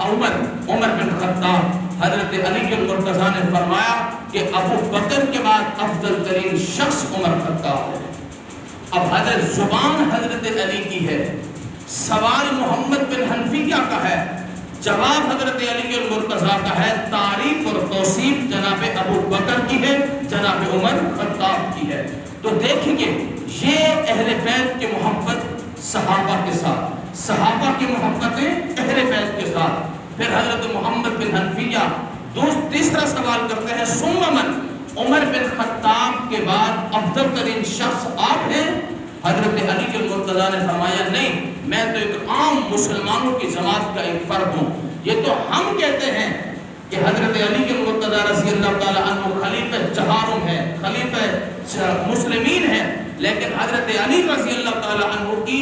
عمر بن خطاب، حضرت علی المرتضیٰ نے فرمایا کہ ابو بکر کے بعد افضل ترین شخص عمر خطاب ہے۔ اب حضرت زبان حضرت علی کی ہے، سوال محمد بن حنفیہ کا ہے، جواب حضرت علی المرتضیٰ کا ہے، تعریف اور توصیف جناب ابو بکر کی ہے، جناب عمر خطاب کی ہے۔ تو دیکھیے یہ اہل بیت کی محبت صحابہ کے ساتھ، صحابہ کی محبتیں اہل بیت کے ساتھ۔ پھر حضرت محمد بن حنفیہ تیسرا سوال کرتے ہیں، ثم من، عمر بن خطاب کے بعد افضل ترین شخص آپ ہیں؟ حضرت علی المرتضیٰ نے فرمایا نہیں، میں تو ایک عام مسلمانوں کی جماعت کا ایک فرد ہوں۔ یہ تو ہم کہتے ہیں کہ حضرت علی المرتضیٰ رضی اللہ تعالی عنہ خلیفہ چہارم ہے، خلیفہ مسلمین ہے، لیکن حضرت علی رضی اللہ تعالی عنہ کی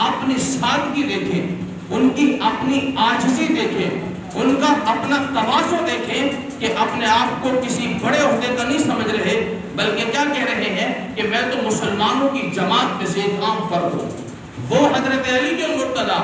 اپنی سادگی دیکھیں، ان کی اپنی عاجزی دیکھیں، ان کا اپنا تواضع دیکھیں کہ اپنے آپ کو کسی بڑے عہدے کا نہیں سمجھ رہے، بلکہ کیا کہہ رہے ہیں کہ میں تو مسلمانوں کی جماعت میں سے ایک عام فرد ہوں۔ وہ حضرت علی کے مرتضیٰ،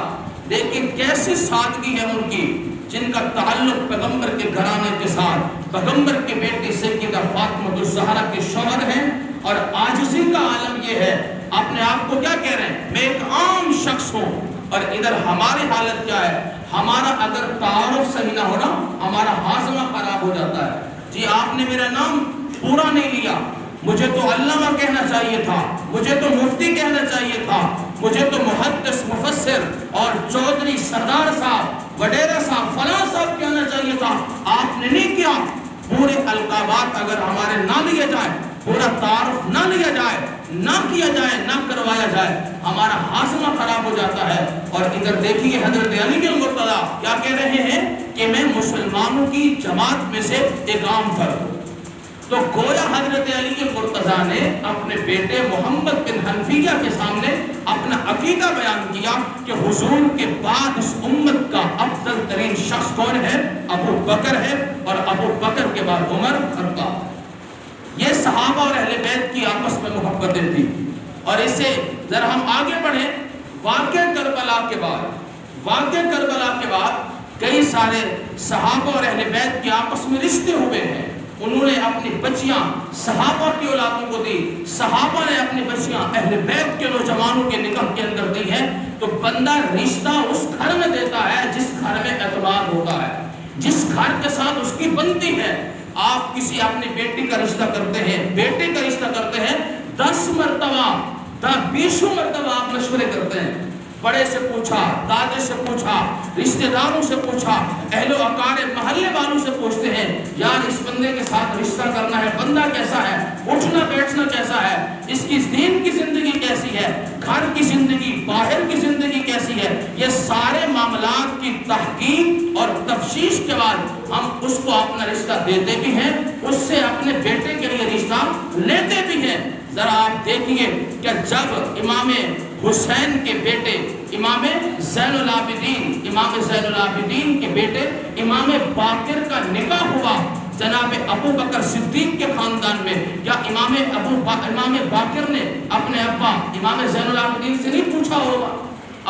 لیکن کیسی سادگی ہے ان کی، جن کا تعلق پیغمبر کے گھرانے کے ساتھ، پیغمبر کی بیٹی سیدہ فاطمہ الزہرا کے شوہر ہیں، اور عاجزی کا عالم یہ ہے، اپنے آپ کو کیا کہہ رہے ہیں، میں ایک عام شخص ہوں۔ اور ادھر ہماری حالت کیا ہے، ہمارا اگر تعارف صحیح نہ ہونا، ہمارا ہاضمہ خراب ہو جاتا ہے۔ جی آپ نے میرا نام پورا نہیں لیا، مجھے تو علامہ کہنا چاہیے تھا، مجھے تو مفتی کہنا چاہیے تھا، مجھے تو محدث مفسر اور چودھری سردار صاحب وڈیرا صاحب فلاں صاحب کہنا چاہیے تھا، آپ نے نہیں کیا۔ پورے القابات اگر ہمارے نہ لیے جائیں، پورا تعارف نہ لیا جائے، نہ کیا جائے، نہ کروایا جائے، ہمارا ہاضمہ خراب ہو جاتا ہے۔ اور ادھر دیکھیے حضرت علی المرتضیٰ کیا کہہ رہے ہیں کہ میں مسلمانوں کی جماعت میں سے ایک عام فرد ہوں۔ تو گویا حضرت علی المرتضیٰ نے اپنے بیٹے محمد بن حنفیہ کے سامنے اپنا عقیدہ بیان کیا کہ حضور کے بعد اس امت کا افضل ترین شخص کون ہے؟ ابو بکر ہے، اور ابو بکر کے بعد عمر خطاب۔ یہ صحابہ اور اہل بیت کی آپس میں محبتیں تھیں۔ اور اس سے ذرا ہم آگے بڑھیں، واقعہ کربلا کے بعد کئی سارے صحابہ اور اہل بیت کے آپس میں رشتے ہوئے ہیں۔ انہوں نے اپنی بچیاں صحابہ کی اولادوں کو دی، صحابہ نے اپنی بچیاں اہل بیت کے نوجوانوں کے نکاح کے اندر دی ہیں۔ تو بندہ رشتہ اس گھر میں دیتا ہے جس گھر میں اعتماد ہوتا ہے، جس گھر کے ساتھ اس کی بنتی ہے۔ آپ کسی اپنی بیٹی کا رشتہ کرتے ہیں، بیٹے کا رشتہ کرتے ہیں، 10 مرتبہ 20 مرتبہ آپ مشورے کرتے ہیں، بڑے سے پوچھا، دادے سے پوچھا، رشتہ داروں سے پوچھا، اہل و اقارب محلے والوں سے پوچھتے ہیں، یار اس بندے کے ساتھ رشتہ کرنا ہے، بندہ کیسا ہے، اٹھنا بیٹھنا کیسا ہے، اس کی دین کی زندگی کیسی ہے، گھر کی زندگی، باہر کی زندگی کیسی ہے۔ یہ سارے معاملات کی تحقیق اور تفتیش کے بعد ہم اس کو اپنا رشتہ دیتے بھی ہیں، اس سے اپنے بیٹے کے لیے رشتہ لیتے بھی ہیں۔ ذرا آپ دیکھیے کہ جب امام حسین کے بیٹے امام زین العابدین کے بیٹے امام باقر کا نکاح ہوا جناب ابو بکر صدیق کے خاندان میں، یا امام باقر نے اپنے ابا امام زین العابدین سے نہیں پوچھا ہوگا،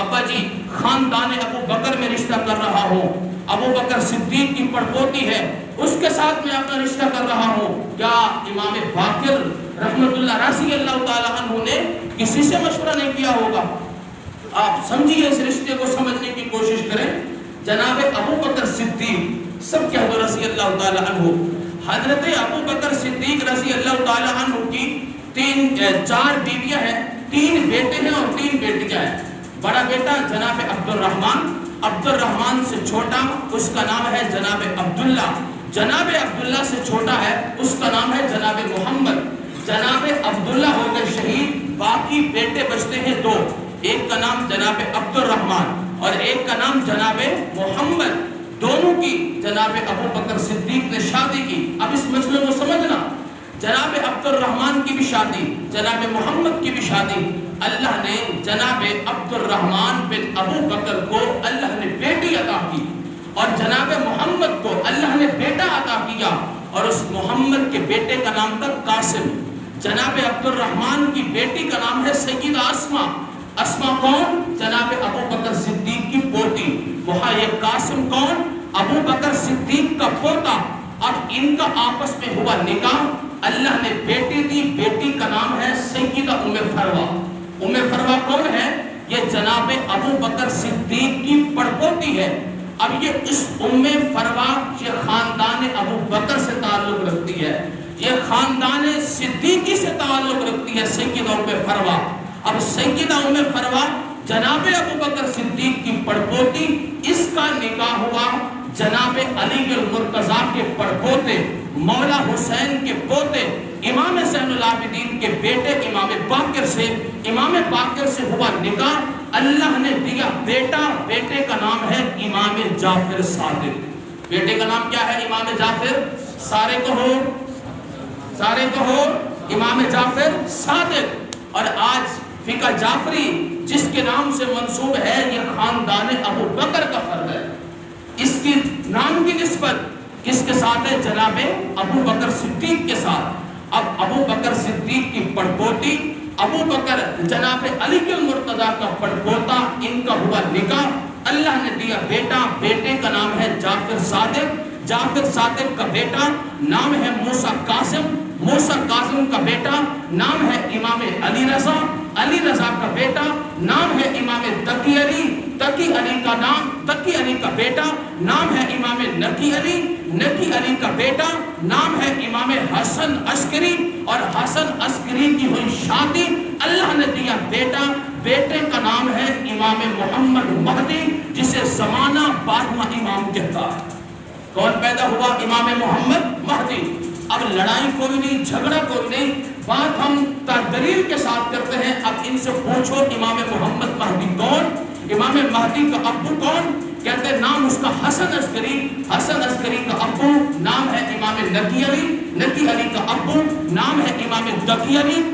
ابا جی خاندان ابو بکر میں رشتہ کر رہا ہوں، ابو بکر صدیق کی پڑپوتی ہے، اس کے ساتھ میں اپنا رشتہ کر رہا ہوں، کیا امام باقر رحمت اللہ رضی اللہ تعالی عنہ نے کسی سے مشورہ نہیں کیا ہوگا؟ آپ سمجھیے، اس رشتے کو سمجھنے کی کوشش کریں۔ جناب ابو بکر صدیق سب کہہ دو رضی اللہ تعالی عنہ، حضرت ابو بکر صدیق رضی اللہ تعالی عنہ کی 4 بیویاں ہیں، 3 بیٹے ہیں اور 3 بیٹیاں ہیں۔ بڑا بیٹا جناب عبد الرحمن سے چھوٹا اس کا نام ہے جناب عبداللہ، جناب عبداللہ سے چھوٹا ہے اس کا نام ہے جناب محمد۔ جناب عبداللہ ہو گئے شہید، باقی بیٹے بچتے ہیں 2، ایک کا نام جناب عبد الرحمن اور ایک کا نام جناب محمد۔ دونوں کی جناب ابو بکر صدیق نے شادی کی۔ اب اس مسئلے کو سمجھنا، جناب عبد الرحمن کی بھی شادی، جناب محمد کی بھی شادی، اللہ نے جناب عبد الرحمن بن ابو بکر کو اللہ نے بیٹی عطا کی، اور جناب محمد کو اللہ نے بیٹا عطا کیا، اور اس محمد کے بیٹے کا نام تھا قاسم۔ جناب عبد الرحمن کی بیٹی کا نام ہے سیدہ اسما، اسما کون؟ جناب ابو بکر صدیق کی پوتی. وہاں یہ قاسم کون؟ ابو بکر صدیق کا پوتا. اب ان کا آپس میں ہوا نکاح. اللہ نے بیٹی دی. بیٹی کا نام ہے سیدہ ام فروا. ام فروا کون ہے؟ یہ جناب ابو بکر صدیق کی پڑپوتی ہے. اب یہ اس ام فروا یہ خاندان ابو بکر سے تعلق رکھتی ہے, یہ خاندان صدیقی سے تعلق رکھتی ہے, سیدہ ام فروا. اب سیدہ ام فروا جناب ابو بکر صدیق کی پڑپوتی, اس کا نکاح ہوا جناب علی المرتضیٰ کے پڑپوتے مولا حسین کے پوتے امام زین العابدین کے بیٹے امام باقر سے. امام باقر سے ہوا نکاح. اللہ نے دیا بیٹا. بیٹے کا نام ہے امام جعفر صادق. بیٹے کا نام کیا ہے؟ امام جعفر. سارے کہو امام جعفر صادق. اور آج فقہ جعفری جس کے نام سے منسوب ہے, یہ خاندان ابو بکر کا فرد ہے. اس کی نام کی نسبت کس کے ساتھ ہے؟ جناب ابو بکر صدیق کے ساتھ. اب ابو بکر صدیق کی پڑپوتی, ابو بکر جناب علی المرتضیٰ کا پڑپوتا, ان کا ہوا نکاح. اللہ نے دیا بیٹا. بیٹے کا نام ہے جعفر صادق. جعفر صادق کا بیٹا نام ہے موسیٰ قاسم. موسیٰ قاسم کا بیٹا نام ہے امام علی رضا. علی رضا کا بیٹا نام ہے امام تقی علی. تقی علی کا بیٹا نام ہے امام نقی علی. نقی علی کا بیٹا نام ہے امام حسن عسکری. اور حسن عسکری کی ہوئی شادی. اللہ نے دیا بیٹا. بیٹے کا نام ہے امام محمد مہدی, جسے زمانہ 12واں امام کہتا ہے. کون پیدا ہوا؟ امام محمد مہدی. اب لڑائی کوئی نہیں, جھگڑا کوئی نہیں, بات ہم دلیل کے ساتھ کرتے ہیں. اب ان سے پوچھو امام محمد مہدی کون؟ امام مہدی کا ابو کون؟ کہتے ہیں نام اس کا حسن عسکری. حسن عسکری کا ابو نام ہے امام نقی علی. نقی علی کا ابو نام ہے امام تقی علی.